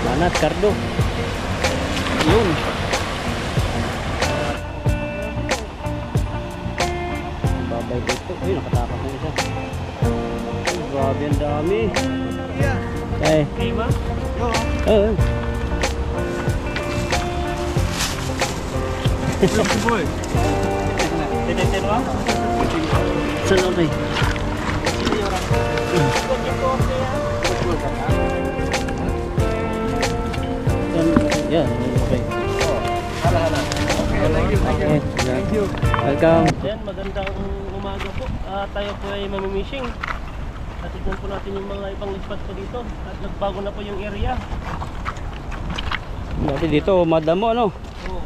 Banat, Cardo. Yun. Babay dito. Uy, nakatakas na isa. Ay, grabe ang dami. Ay. Lima? Oo. Boy. Tete ba? Sunod eh. Yan, okay. Hala. Okay, Thank you. welcome. Ayan, magandang umaga po. Tayo po ay mamimishing. Natignan po natin yung mga ibang spot po dito. At nagbago na po yung area. Dati dito, madamo ano. Oo.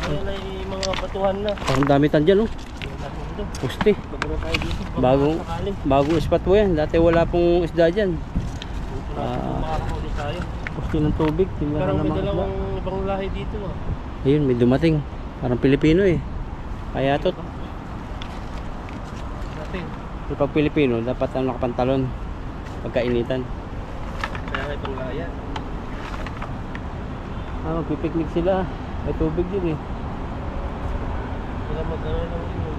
Ayan ay mga batuhan na. Parang dami tan dyan oh. Ayan natin dito. Pusti. Bago na tayo dito. Bagong spot po yan. Dati wala pong isda dyan. Makakahuli tayo. Pusti ng tubig. Parang may dalawang ibang lahi dito. Ayun, may dumating. Parang Pilipino eh. Kaya to. Natin. Pag Pilipino, dapat ang nakapantalon. Pagkainitan. Kaya may ibang lahi yan. Magpipiknik sila. May tubig din eh. Sila mag-ano lang yun.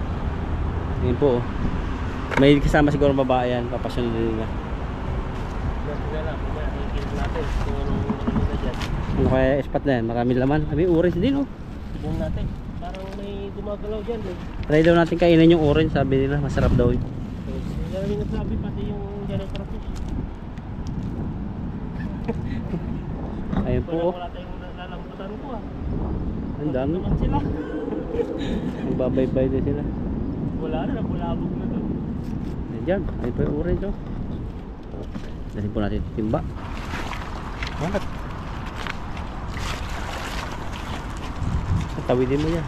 Ngayon po oh. May kasama siguro babae yan. Papasunod din nila. Natin na lang. Nakikita natin kung anong nila dyan. Ano kaya spot na yan? Maraming laman. May orange din oh. Tignan natin. Parang may gumagalaw dyan. Try daw natin kainin yung orange. Sabi nila masarap daw yun. Kaya rin nasabi pati yung janitor fish. Ayun po oh. Wala tayong lalambutan ko ah. Ang dami. Naman sila. Nagbabaybay din sila. Wala na, napulabog na doon. Diyan, ayun po yung orange oh. Dalhin po natin timba. Bakit? Tawidin mo yan.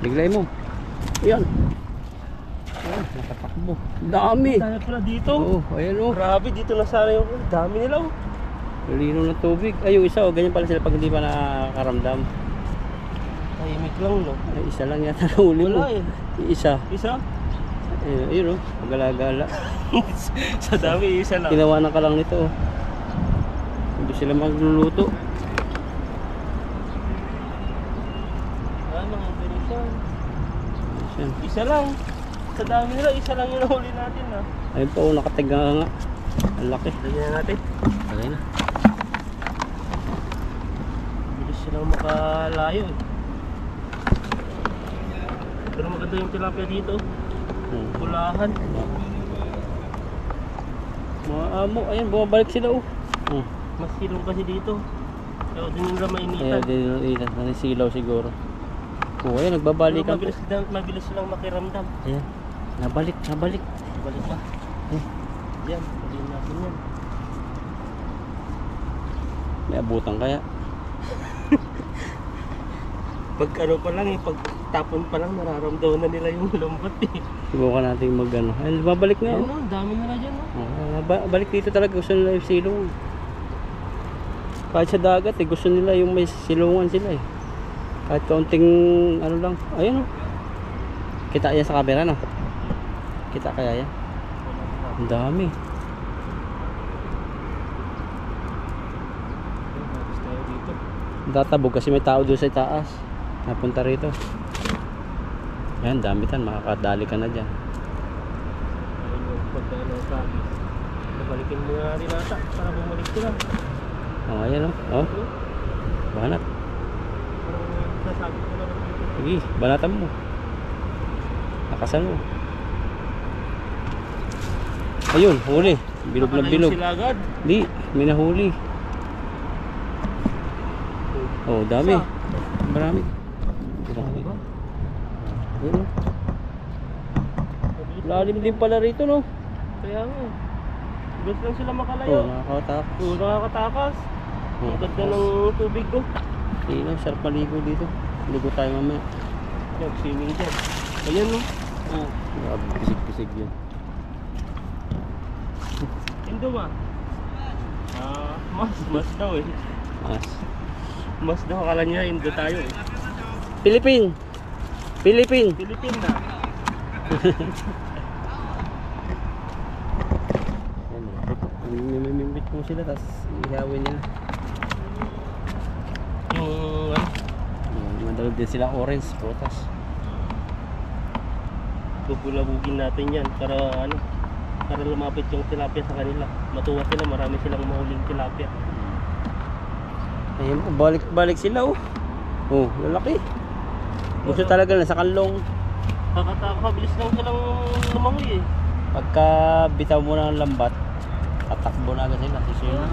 Biglay mo. Ayan. Ayan, nakatakbo. Dami. Dami pala dito. Oo, ayan oh. Grabe, dito na sana yung dami nila oh. Lino ng tubig. Ay, yung isa oh, ganyan pala sila pag hindi pa nakakaramdam. Tahimik lang no. Ay, isa lang yata nahuli mo. Wala eh. Yung isa. Isa? Ayun oh, pagala-gala. Sa dami, isa lang. Tinawanan ka lang nito oh. Hindi sila magluluto. Mga ganyan. Ayan. Isa lang. Sa dami nila, isa lang yung nahuli natin ah. Ayun po, nakatiga nga. Ang laki. Lagyan na natin. Lagay na. Bilis silang makalayo eh. Pero maganda yung tilapia dito. Pulahan. Mga amo, ayan, bumabalik sila oh. Mas silong kasi dito. Kaya din nila mainitan. Ayan, din yung ilan. Nanisilaw siguro. Oh, ayan, nagbabalik Pero ang mabilis silang makiramdam. ayan, nabalik. Balik pa. Yan, pagin natin yan. May abutan kaya. Pag ano pa lang eh, pag tapon pa lang nararamdaman na nila yung lambot eh. Subukan natin mag ano. Ayun, babalik na Yan oh. o, dami nila dyan o. Balik dito talaga, gusto nila yung silong. Kahit sa dagat eh, gusto nila yung may silungan sila eh. Kahit kaunting ano lang. Ayun oh. Kita yan sa camera no? Kita kaya yan? Ang dami. Tapos tayo dito. Tatabog kasi may tao doon sa taas. Napunta rito. Ayan, dami tan. Makakadali ka na dyan. Ayun yung pagdaan ng sabi. Nabalikin mo nga rin ata para bumalik sila. Oh, ayan oh. Oh, banat. Parang nasabi ko na rin dito. Sige, banatan mo. Nakasan mo. Ayun, huli. Bilog na bilog. Sila agad. Di, may nahuli. Oh, dami. Marami. Marami. Ayun oh. Lalim din pala rito no. Kaya nga. Bilis lang sila makalayo. Oh, nakakatak. Oo, nakakatakas. Oh, Ang ganda ng tubig ko. Ino, sarap maligo dito. Ligo tayo mamaya. Swimming dyan. Ayan no. Oo. Grabe, pisig-pisig yun. Indo ba? Mas daw eh. Mas daw, akala niya Indo tayo eh. Philippine na. Yan, Mimimit po sila, tapos ihawin nila. Yung Madalog din sila orange, prutas. bubulabugin natin yan para ano, para lumapit yung tilapia sa kanila. Matuwa sila, marami silang mahuling tilapia. Ayun, balik sila oh. Oh, lalaki. Gusto talaga na sa kanlong. Kakabilis lang silang lumangoy eh. Pagka bitaw mo ng lambat, tatakbo na agad sila. Sisira.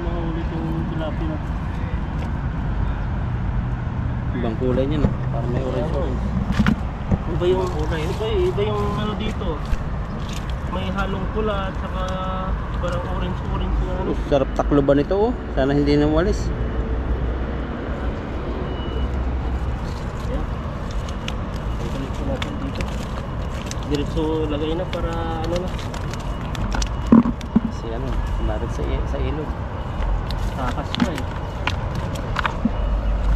Mahulit yung tilapia na. Ibang kulay niya no? Parang may orange. Iba yung kulay. Iba yung ano dito. May halong pula at saka parang orange na ano. Sarap takloban ito oh. Sana hindi na walis. Ayan. Ibalik ko natin dito. Diretso lagay na para ano na. Kasi ano, kumarit sa ilog. Takas pa eh.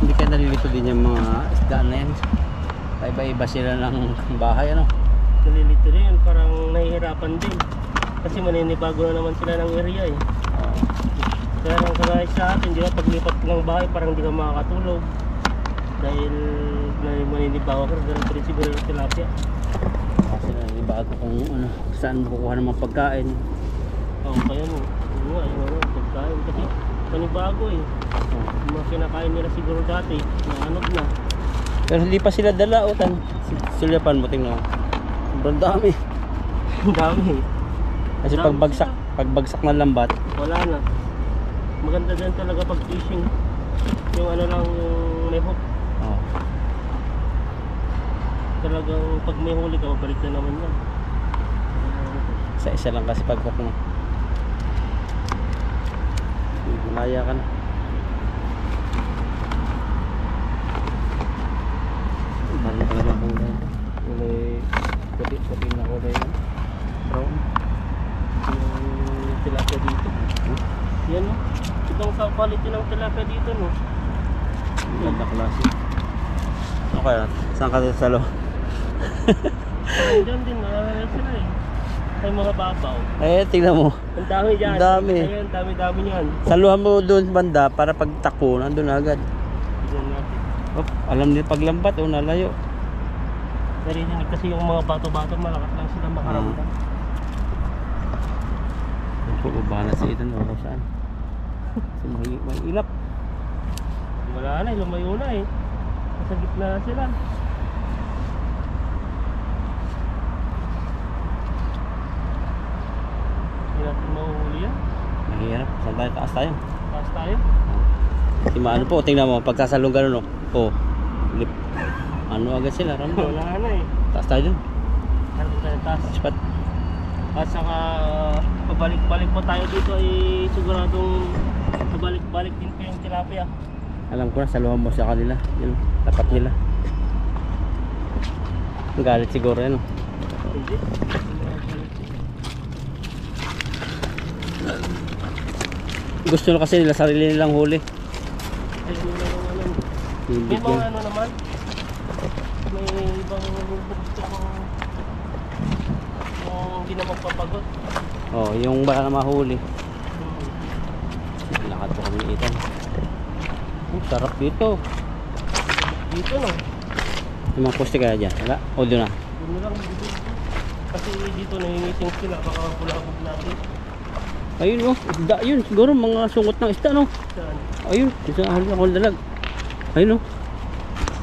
Hindi kaya nalilito din yung mga isdaan na yan. Iba-iba sila ng bahay ano. Nalilito rin, parang nahihirapan din. Kasi maninibago na naman sila ng area eh. Kaya lang kagaya sa atin, di ba, paglipat ng bahay parang di ka makakatulog. Dahil maninibago ka, ganun rin siguro yung tilapia. Kasi nalibago kung ano, saan kukuha ng mga pagkain. Oo, kaya mo. Yung ano, pagkain. Kasi panibago eh. Yung mga kinakain nila siguro dati, naanod na. Pero hindi pa sila dala o tan. Sulyapan mo, tingnan mo. Sobrang dami. Ang dami eh. Kasi Dami pagbagsak ng lambat, Wala na. Maganda din talaga pag fishing. Yung ano lang, yung may hook. oh, Talagang pag may huli ka, mabalik na naman yan. isa lang kasi pag-hook mo. Malaya ka na. Mahal na talaga kulay. Kulay puti na kulay na. Brown. Yung tilapia dito. Yan no. Ibang sa quality ng tilapia dito no. Ganda klase. Okay, saan ka sa salo? Diyan din, sila eh. Ay mga babaw. Eh, tingnan mo. Ang dami dyan. Ang dami. Ayun, dami niyan. Saluhan mo doon banda para pag takbo, nandun agad. Tignan natin. Oh, alam niyo paglambat o nalayo. Narinig kasi yung mga bato-bato, malakas lang sila makaramdam. Pupubahan na si Ethan o saan. Kasi may ilap. Wala na, lumayo na eh. Nasa gitna na sila. Hindi natin mahuhuli yan. Mahirap. Saan tayo? Taas tayo. Taas tayo. Kasi maano po, tingnan mo, pagsasalong gano'n o. Oh, lip. Ano agad sila, ramdam. Wala na eh. Taas tayo dun. Ano tayo taas? Spot. At saka pabalik-balik po tayo dito ay siguradong pabalik-balik din po yung tilapia. Alam ko na, saluhan mo sa kanila. Yun, tapat nila. Galit siguro yan. Hindi. Gusto na kasi nila sarili nilang huli. Ay, ano. Hindi May mga ano naman. May ibang gusto kong hindi na magpapagod. Oh, yung baka na mahuli. Lakad po kami ni Ethan. Sarap dito. Dito no. Yung mga poste kaya dyan. Wala? O doon na. Doon lang dito. Kasi dito nangingising sila. Baka kulabog natin. Ayun oh. Isda yun. Siguro mga sungot ng isda no. Saan? Ayun. Isang ahal na dalag. Ayun oh.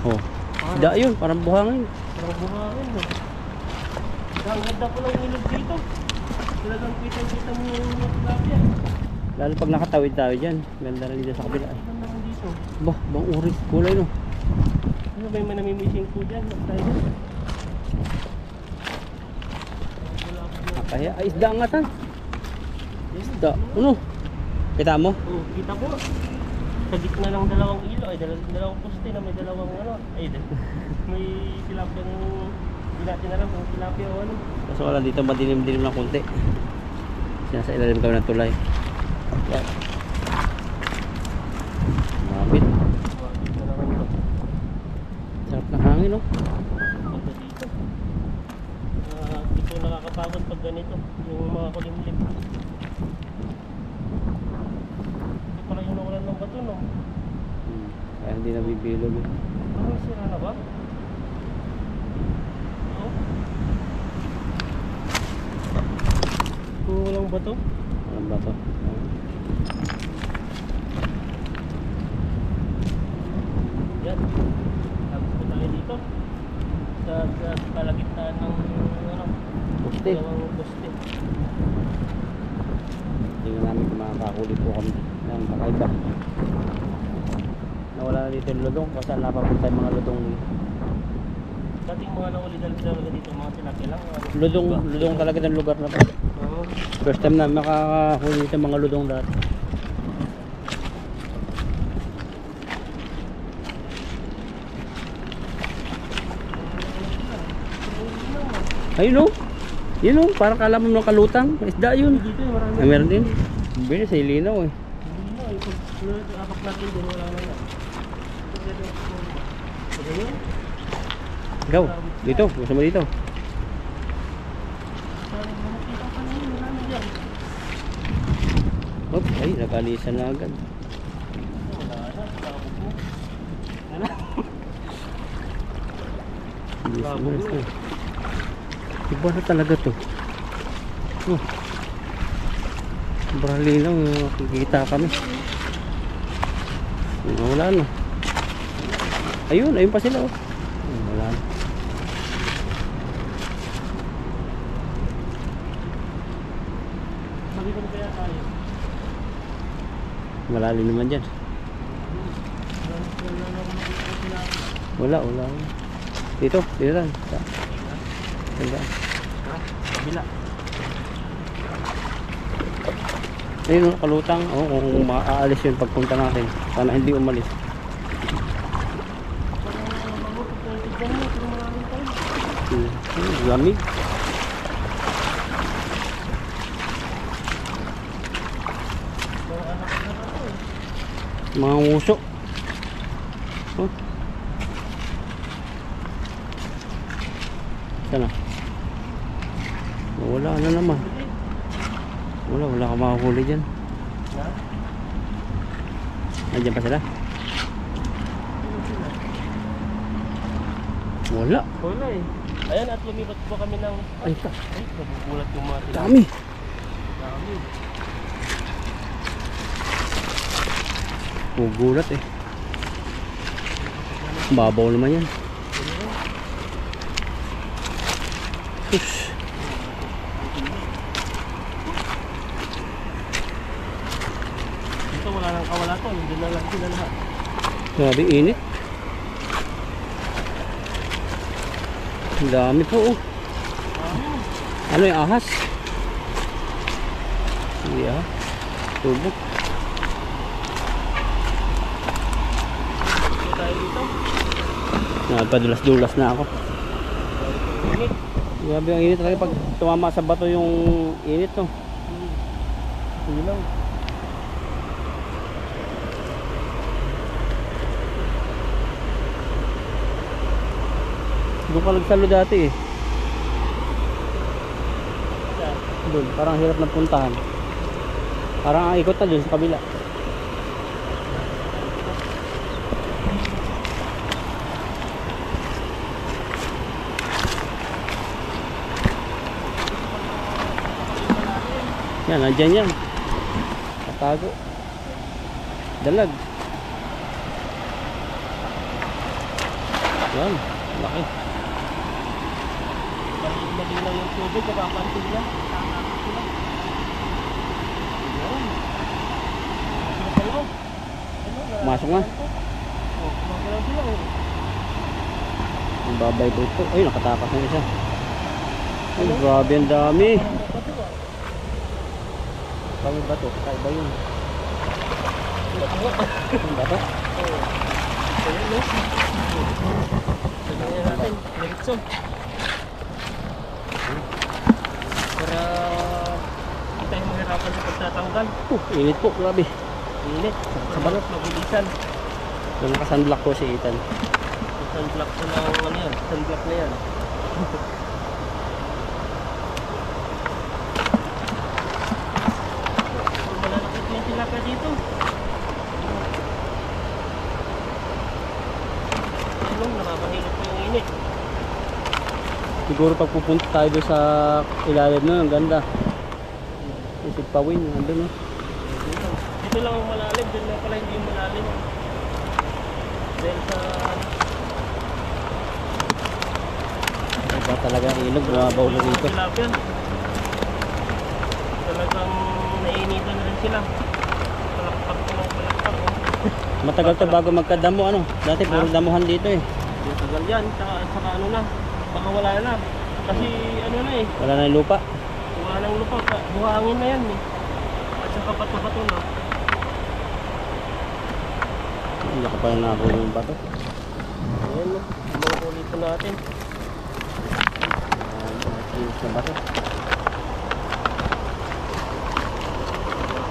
Oh. Isda yun. Parang buhangin. Parang buhangin no. Ang ganda po ng ilog dito. Talagang kita mo yung tilapia. Lalo pag nakatawid tayo dyan. Ganda rin dito sa kabila. Ganda mo dito. Bah, bang uri. Kulay no. Ano ba yung namimissing po dyan? Tayo dyan. Kaya ay isda nga tan. Isda. Ano? Kita mo? Oh, kita ko. Sa gitna ng dalawang ilo ay dalawang poste na may dalawang ano. Ay, may tilapia ng hindi natin alam kung tilapia o ano. Kaso wala dito madilim-dilim ng konti. Nasa ilalim kami ng tulay. Yan. Mabit. Ito naman ito. Sarap ng hangin no. Punta dito. Ito nakakabit nakakapagod pag ganito, yung mga kulimlim. Hindi pala yung nawalan ng bato, no? Kaya hindi nabibilog eh. Parang sira na ba? Oo. Walang bato? Walang bato. Yan. Tapos po tayo dito. Sa kalagitnaan ng ano, Poste. dalawang poste. Tingnan namin kung makakahuli po kami ng kakaiba. Nawala na dito yung ludong kasi napapunta yung mga ludong dito. Dating mga nahuli talaga dito, mga tilapia lang. Ludong talaga ng lugar na po. Oo. First time na makakahuli dito yung mga ludong dati. Ayun o. Yun o, parang kala mo ng kalutang. Isda yun. Dito yung marami. Ay, meron din. Bili sa ilinaw eh. Hindi na, pag apak natin din, wala na yan. Pwede yun? Ikaw, dito. Gusto mo dito. Parang nakita ka na yun, marami dyan. Oop, ay, nakalisan na agad. Wala na, labog mo. Ano? Labog na. Iba na talaga to. Oh. Brali lang, makikita kami. Wala na. Ayun, ayun pa sila oh. Wala na. Sabihin kaya tayo. Malalim naman dyan. Wala. Dito lang. Ganda. Kabila. Ayun oh, kalutang. Oh, kung maaalis yun pagpunta natin. Sana hindi umalis. Lamig. Mga nguso. Oh. Sana. Wala na naman. Wala ka makahuli dyan. Nandiyan pa sila? Wala. Wala eh. Ayan, at lumipat po kami ng... Ay, nabubulat yung mga tilapia. dami. Dami. Gugulat eh. Babaw naman yan. Sus. Dito wala nang kawala to. Hindi na lang sila lahat. Grabe init. Ang dami po oh. Ano yung ahas? Hindi ah. Tubok. Dito tayo dito. Nagpadulas-dulas na ako. Init. Grabe ang init talaga pag tumama sa bato yung init no. Sige lang. Doon ka nagsalo dati eh. Doon, parang hirap na puntahan. Parang ang ikot na doon sa kabila. Yan, nandyan yan. Katago. Dalag. Yan, laki. Malinaw yung tubig, kapapansin na. Masok na. Kumagalaw sila eh. Ang babay po ito. Ay, nakatakas na isa. Ay, grabe ang dami. Kami ba ito? Kakaiba yun. Ang bato? Ayan no? Sabihin natin, diretso. Para hindi tayo mahirapan sa pagtatanggal. Init po, grabe. Init. Sa balot, mabilisan. Yung nakasunblock ko si Ethan. Sunblock ko ng ano yan, sunblock na yan. Siguro pag pupunta tayo doon sa ilalim nun, ang ganda. Isip pawin, andun no. Dito lang ang malalim, dito lang pala hindi yung malalim. Dahil sa Iba talaga ang ilog, bumabaw na dito. tilapia. Talagang nainitan na rin sila. Palakpak ko ng palakpak. Matagal to bago magkadamo ano. Dati puro damuhan dito eh. Yung tagal yan, saka ano na, baka wala na. Kasi ano na eh, Wala na yung lupa. wala nang lupa, buhangin na yan eh. At saka bato-bato na. Hindi ka pa na nakakuha yung bato. Ayan no, ang mga kulito natin. Kilos na bato.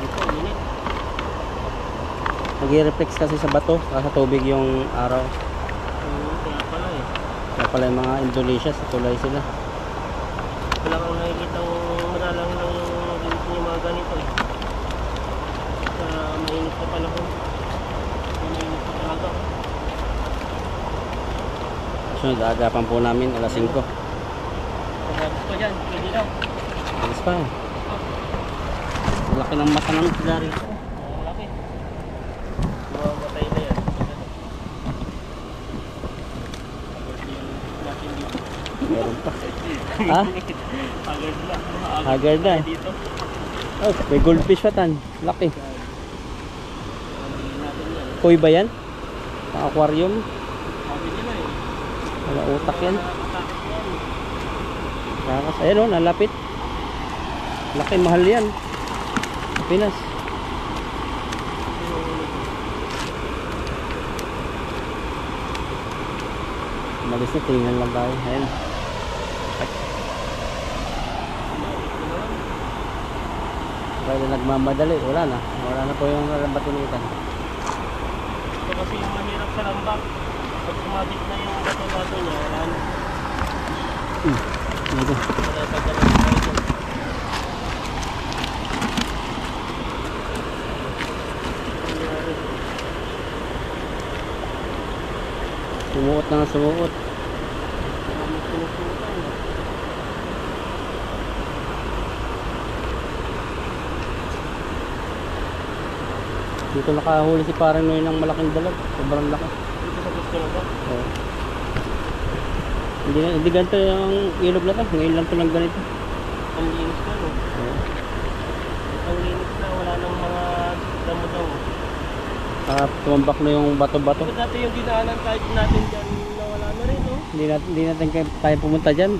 Ito, init. Nag-reflex kasi sa bato, saka sa tubig yung araw. Kaya pala eh. Kaya pala yung mga Indonesia, sa tulay sila. Wala kang nakikita madalang lang yung mga ganito eh. Sa mainit na panahon. Mainit na talaga. Sunod, agapan po namin alas 5. Pagkabos ko dyan, pwede daw. Alas pa. Laki ng mata ng sila rito. Ang laki. Mamatay na yan. Natin dito. Meron pa. Ha? Agad na. Haggard na. Dito. Oh, may goldfish pa tan. Laki. Natin yan. Koi ba yan? Pang aquarium? Sabi nila eh. Wala utak yan. Nakakatakot yan. Kakas. Ayan o, nalapit. Laki, mahal yan. Sa Pinas. Malis na, tingnan lang tayo. Ayan. Kaya nagmamadali, wala na. Wala na po yung batunitan. Ito kasi yung mahirap sa lambak. Pag sumabit na yung bato-bato niya, wala na. Ito. Wala pa ganun tayo dyan. Nangyari. Sumuot na nga sumuot. Marami sinusutan. Dito nakahuli si parang Noy ng malaking dalag. Sobrang laki. Dito sa gusto na ba? Oo. Hindi ganito yung ilog na to. Ngayon lang to lang ganito. Ang linis na no? Oo. Ang linis na, wala nang mga damo-damo. Saka tumambak na yung bato-bato. Ito dati yung dinaanan kahit natin dyan na wala na rin no? Hindi natin tayo pumunta dyan.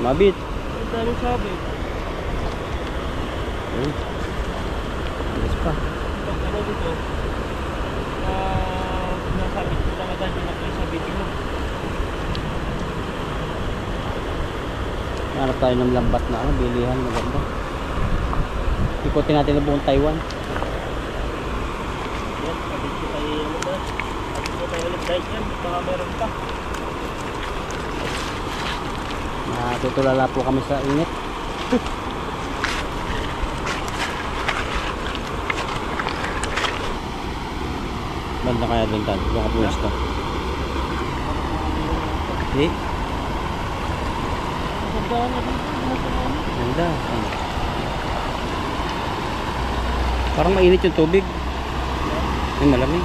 Mabit. Ang daming sabi. Ayun. Alis pa. Pag ano dito, nasabit ko lang agad yung nakuha sa video. Hanap tayo ng lambat na ano, bilihan maganda. Ikutin natin ang buong Taiwan. Yan, sabit ko tayo ano ba? Sabit ko tayo ulit dahil yan, baka meron pa. Natutulala po kami sa init. Banda kaya doon tayo. Doon ka pulis to. Eh? Nasabdahan na dito. Ganda. Parang mainit yung tubig. Ay, malamig.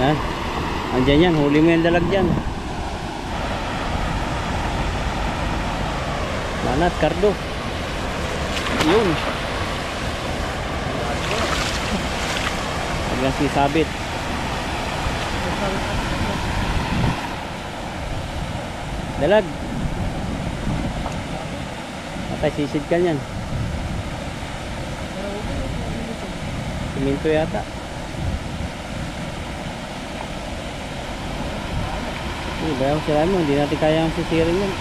Yan. Andyan yan. Huli mo yung dalag dyan. Manat, kardo. Yun. Hanggang sisabit. Dalag. Patay, sisid ka niyan. Siminto yata. Bayaw sila mo, hindi natin kaya ang sisirin yan.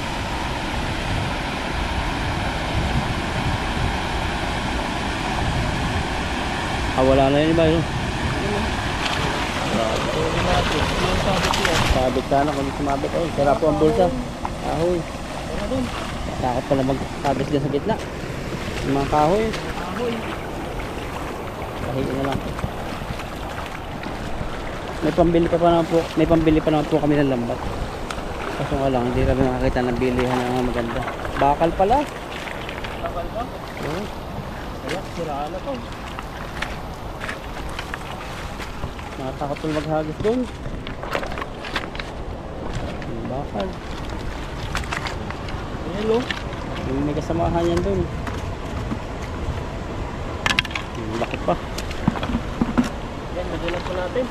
Wala na yun ba yun? Sabit sana kung sumabit. Ay, sira po ang bulsa. Kahoy. Takot pala magkabis dyan sa gitna. Yung mga kahoy. Kahiin na lang. May pambili pa naman po kami ng lambat. Kaso nga lang, hindi kami makakita ng bilihan ng maganda. Bakal pala. Bakal ba? Oo. Kaya, siraan na to. Nakatakot po maghagis doon. Yung bakal. Ayan o. Yung may kasamahan yan doon. Yung laki pa. Yan, lagyan na po natin.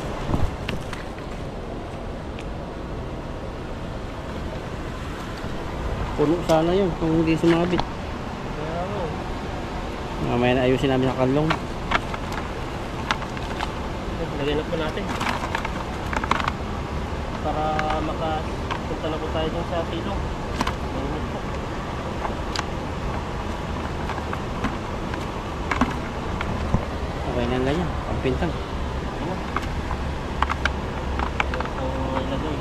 Puno sana yun kung hindi sumabit. Kaya mo. Mamaya na ayusin namin sa kalong. Lagyan na po natin. Para makapunta na po tayo dun sa silong. Mainit po. Okay na lang yan. Pampintang. Ayan na. Ang ilagay.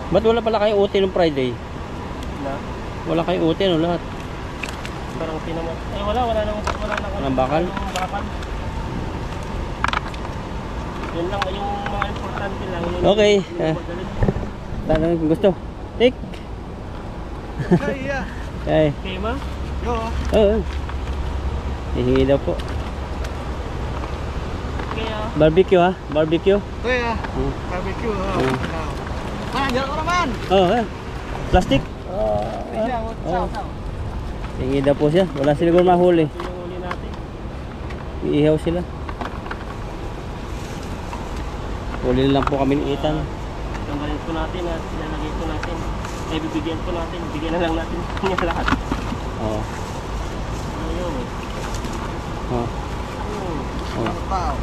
Ba't wala pala kayo UT nung Friday? Na. Wala kayo UT no lahat? Parang pinamot. Eh wala nang Walang bakal? bakal. Yun lang yung mga importante lang. Yun Okay. yung magaling. Tanong kung gusto. Tik. Iya. Okay. Okay ma? Yo. Oo. Hihingi daw po. Okay ah. Barbecue ha? Barbecue? Tuh ya. Barbecue. Hmm. Man, jalan orang man. Oo. Plastic? Iya, Oh. Hihingi daw po siya. Wala sila siguro mahuli. Ito yung uli natin. Iihaw sila. Huli lang po kami ni Ethan. Tanggalin po natin at ilalagay po natin. Ay bibigyan po natin. Bigyan na lang natin niya lahat. Oo. Ayun. Oo. Oo. Wow.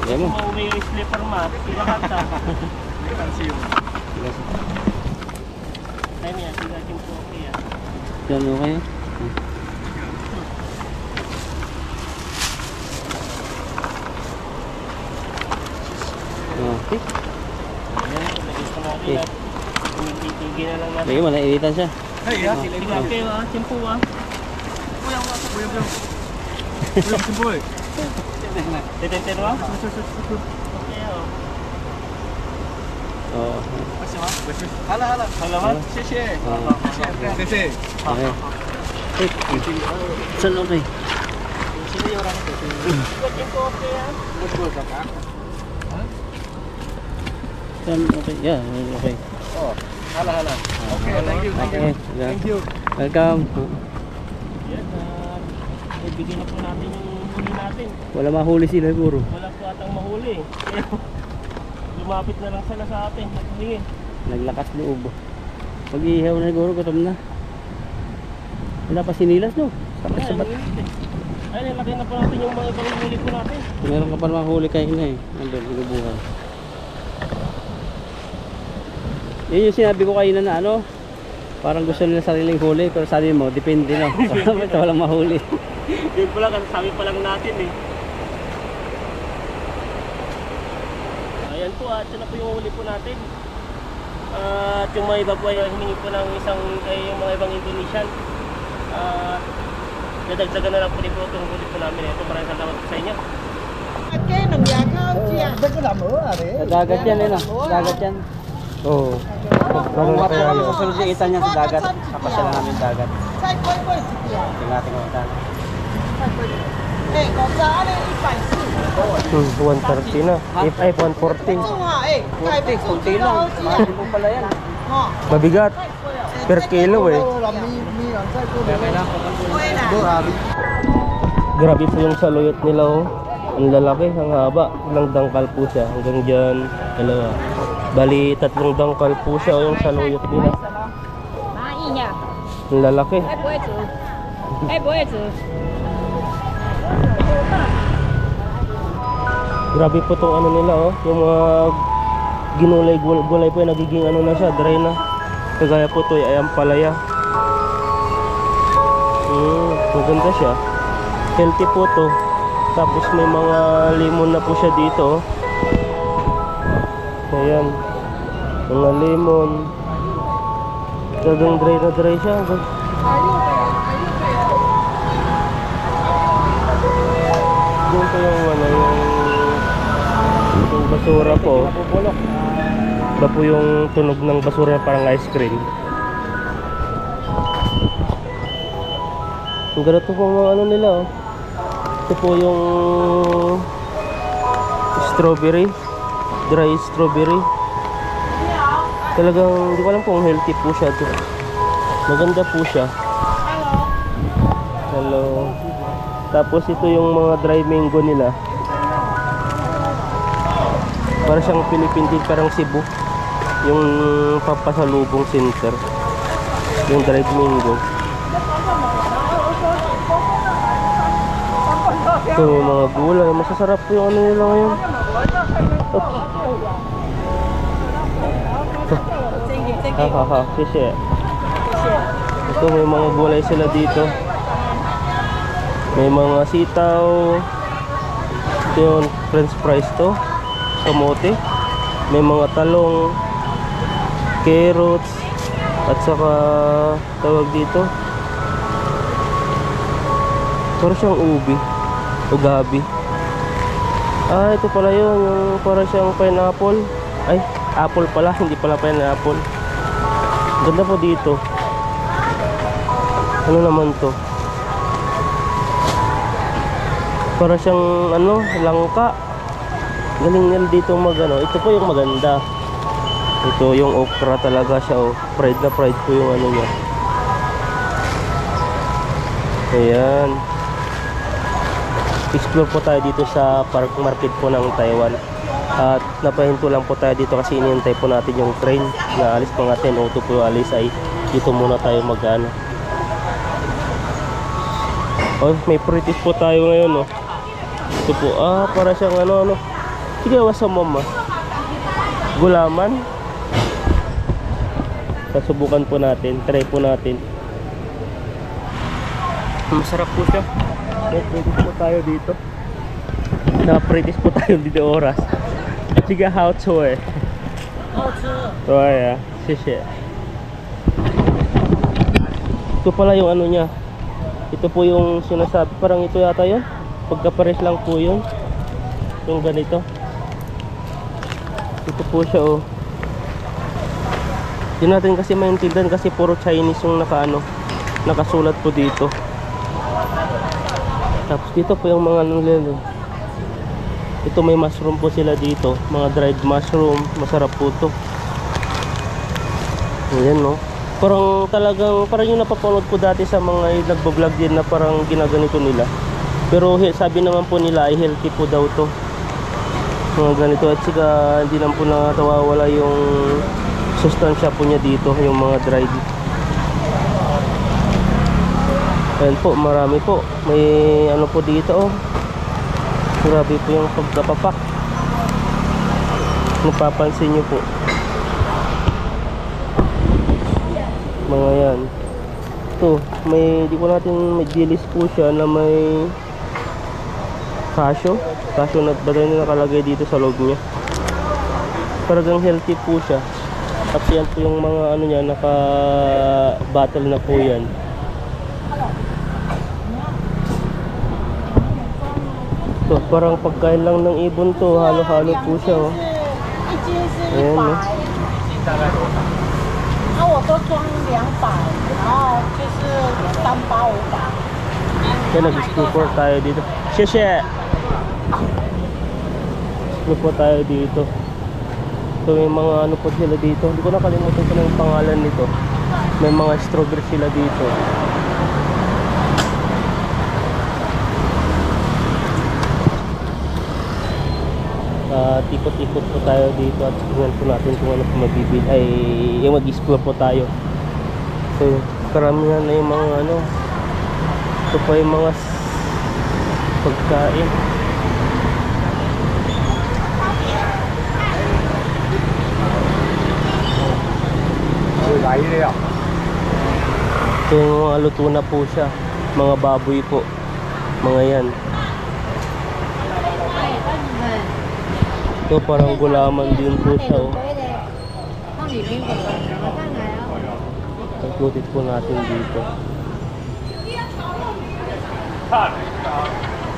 Ayan mo. Kung mauwi yung slipper mat, sila kanta. Kalsium. Ayun yan, sila ating po okay ah. Yan okay. Okay. Ayan, lagay po natin Okay. at tigil na lang natin. Lagi mo, nainitan siya. Hey ya. Sige okay ah, simpo ah. Buyang simboy. Tetentero ah. Okay ah. Oo. Hala hala. Salamat. Sisi. Oo. Sisi. Okay. Tik. Saan okay? Sini orang itu. Sige po okay ah. Betul kakak. Saan okay? Yeah, okay. Oh. Hala hala. Okay, thank you. Thank you. Okay. Thank you. Welcome. Yan at ibigay na po natin yung huli natin. Wala mahuli sila siguro. Wala po atang mahuli. Kaya lumapit na lang sila sa atin at humingi. Naglakas loob. Pag-iihaw na siguro, gutom na. Wala pa sinilas no? Tapos sa bat. Ayun, nilagay na po natin yung mga ibang huli po natin. Meron ka pa naman huli kayo na eh. Nandun, inubuhan. Yun yung sinabi ko kayo na ano, parang gusto nila sariling huli, pero sabi mo, depende no. Basta walang mahuli. Yun po lang, sabi pa lang natin eh. Ayan po at yun na po yung huli po natin. At yung mga iba po ay hiningi po ng yung mga ibang Indonesian. At dadagdagan na lang po rin po itong huli po namin. Ito, maraming salamat po sa inyo. Cái nồng già không chị à? Đây có làm nữa à đấy. Sa dagat yan eh no? Dagat yan. Oo. Ganun na kaya yung kasunod yung itan niya sa dagat. Kapasya lang namin dagat. Sai quay quay. Tingnan natin kung itan. Ê, có giá đây 130 na. If ay 140.140. Ê, cài Kunti, kunti lang. Mahal mo pala yan. Mabigat. Per kilo eh. Làm mi làm sai cô. Kaya kailangan ko Grabe po yung saluyot nila oh. Ang lalaki, ang haba. Ilang dangkal po siya. Hanggang dyan, dalawa. Bali, 3 dangkal po siya oh, yung saluyot nila. 拿一呀， Ang lalaki. 哎不会煮，哎不会煮， Grabe po tong ano nila oh. Yung mga ginulay-gulay po yung nagiging ano na siya, dry na. Kagaya po to ay ampalaya. Maganda siya. Healthy po to. Tapos may mga lemon na po siya dito oh. Ayan. Mga lemon. Talagang dry na dry siya. Yun po yung ano, yung basura po. Iba po yung tunog ng basura parang ice cream. Ang ganito po mga ano nila oh. Ito po yung strawberry, dry strawberry. Talagang hindi ko alam kung healthy po siya ito. Maganda po siya. Hello. Tapos ito yung mga dry mango nila. Para siyang Philippine din, parang Cebu. Yung papasalubong center. Yung dry mango. Ito yung mga gulay. Masasarap po yung ano nila ngayon. Hahaha, sisi. Ito may mga gulay sila dito. May mga sitaw. Ito yung french fries to. Kamote. May mga talong, carrots, at saka tawag dito. Para siyang ubi o gabi. Ah, ito pala yun, yung para siyang pineapple. Ay, apple pala, hindi pala pineapple. Ganda po dito. Ano naman to? Para siyang ano, langka. Galing nila dito magano. Ito po yung maganda. Ito yung okra talaga siya oh. Fried na fried po yung ano niya. Ayan. Explore po tayo dito sa park market po ng Taiwan. At napahinto lang po tayo dito kasi inintay po natin yung train na alis po nga 10:02 po yung alis, ay dito muna tayo mag-ano. Oh, may pritis po tayo ngayon oh. Ito po, para siyang ano. Sige, wasa mama. Gulaman. Pasubukan po natin, try po natin. Masarap po siya. May pritis po tayo dito. Nakapritis po tayo dito oras. Sige, how to eh. Right, sisi. Ito pala yung ano niya. Ito po yung sinasabi, parang ito yata yun. Pagkapares lang po yun. Yung ganito. Ito po siya oh. Hindi natin kasi maintindihan kasi puro Chinese yung nakasulat po dito. Tapos dito po yung mga nilalo. Ito may mushroom po sila dito, mga dried mushroom, masarap po to. Ayan no. Parang talagang, parang yung napapanood ko dati sa mga nagbo-vlog din na parang ginaganito nila. Pero sabi naman po nila ay healthy po daw to. Mga ganito at saka hindi naman po natawawala yung sustansya po niya dito, yung mga dried. Ayan po, marami po. May ano po dito oh. Grabe po yung pagkapapak. Napapansin nyo po. Mga yan. Ito, di ko natin may dilis po siya na may cashew. Cashew nut ba na nakalagay dito sa loob niya. Talagang healthy po siya. At yan po yung mga ano niya, naka-battle na po yan. Ito, parang pagkain lang ng ibon to. Halo-halo po siya oh. Ayan oh. 那我都装200，然后就是3包500。 Kaya nag-explore tayo dito. Sheshe! Explore po tayo dito. So may mga ano po sila dito. Hindi ko nakalimutan ko na yung pangalan nito. May mga strawberry sila dito. Ikot-ikot po tayo dito at tingnan po natin kung ano po mabibili. Ay, yung mag-explore po tayo. So, karamihan na yung mga ano. Ito pa yung mga pagkain. Ito yung mga luto na po siya. Mga baboy po. Mga yan. Ito parang gulaman din po siya oh. Pagkutit po natin dito.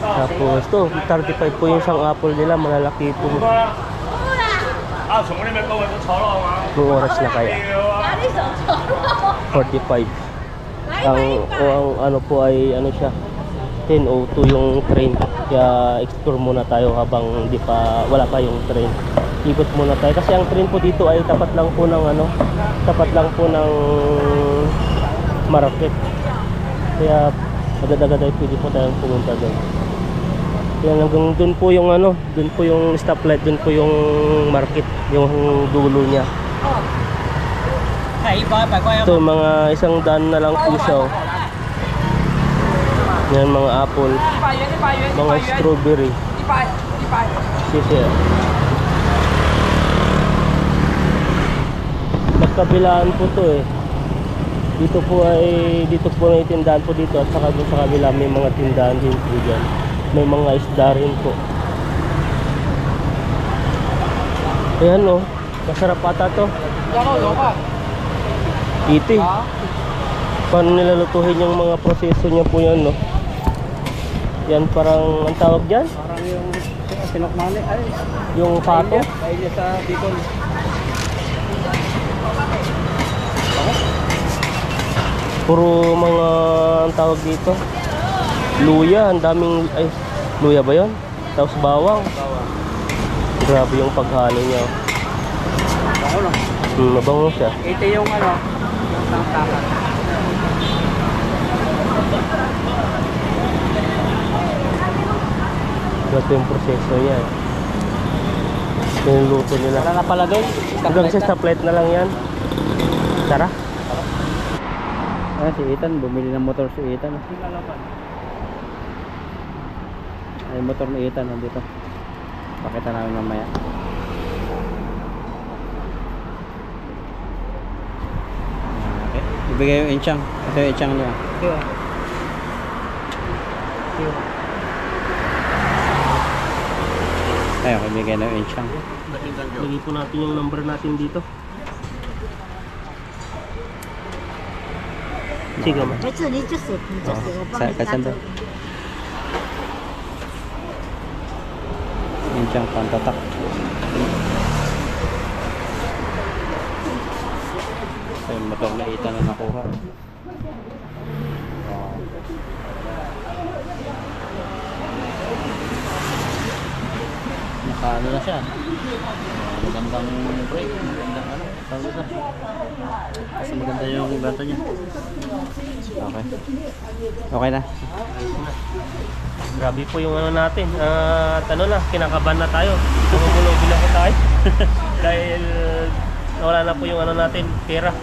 Tapos to, 35 po yung isang apple nila, malalaki po. Nung oras na kaya? 45. Ang ano po ay ano siya, 10:02 yung train. Kaya explore muna tayo habang wala pa yung train. Ikot muna tayo kasi ang train po dito ay tapat lang po ng market. Kaya agad-agad ay pwede po tayong pumunta doon. Kaya hanggang doon po yung stoplight, doon po yung market, yung dulo niya. Ito mga 100 na lang po siya. Oh. Yan mga apple, mga strawberry. Sisi. Magkabilaan po to eh. Dito po na tindahan po dito at saka doon sa kabila may mga tindahan din po dyan. May mga isda rin po. Ayan oh, masarap ata to. Iti. Paano nilalutuhin yung mga proseso niya po yan no? Yan parang ang tawag dyan? Parang yung pinokmani. Ay, Yung pato? paella sa Bicol. Puro mga ang tawag dito. Luya, ang daming luya ba 'yon? Tapos bawang. Grabe yung paghalo niya. Bango no? Mabango siya. Ito yung yung tangtakan. Ito yung proseso niya. Yung luto nila. Wala na pala doon. Hanggang sa plate na lang yan. Tara. Si Ethan, bumili ng motor si Ethan. Ay, motor ni Ethan nandito. Pakita namin mamaya. Okay. Ibigay yung inchang. Ito yung inchang niya. Ayun, ibigay na yung inchang. Lagay po natin yung number natin dito. Sige ma. 没事，你就是我帮你拿走。 Inchang pantatak. So, yung motor na Ethan na nakuha. Nakaano na siya. Magandang brake, magandang ano, tawag ito. Kasi maganda yung ibato niya. Okay. Okay na. Grabe po yung ano natin. At ano na, kinakabahan na tayo. Tumumulog na po tayo. Dahil wala na po yung ano natin, pera.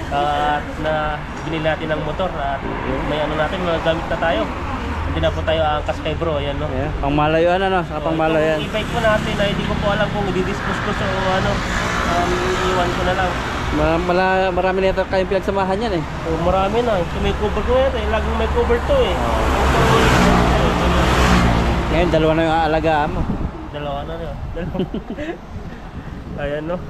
At na binili natin ng motor. At may ano natin, magagamit na tayo. Hindi na po tayo angkas kay bro. Ayan no. Yeah, pangmalayuan ano, saka pangmalayuan. Yung e-bike po natin ay hindi ko po alam kung i-dispose ko so ano. Iwan ko na lang. Marami na ito kayong pinagsamahan yan eh. So, marami na. So, may cover ko ito eh. Laging may cover to eh. Ngayon, dalawa na yung aalagaan mo. Dalawa na rin. Ayan no.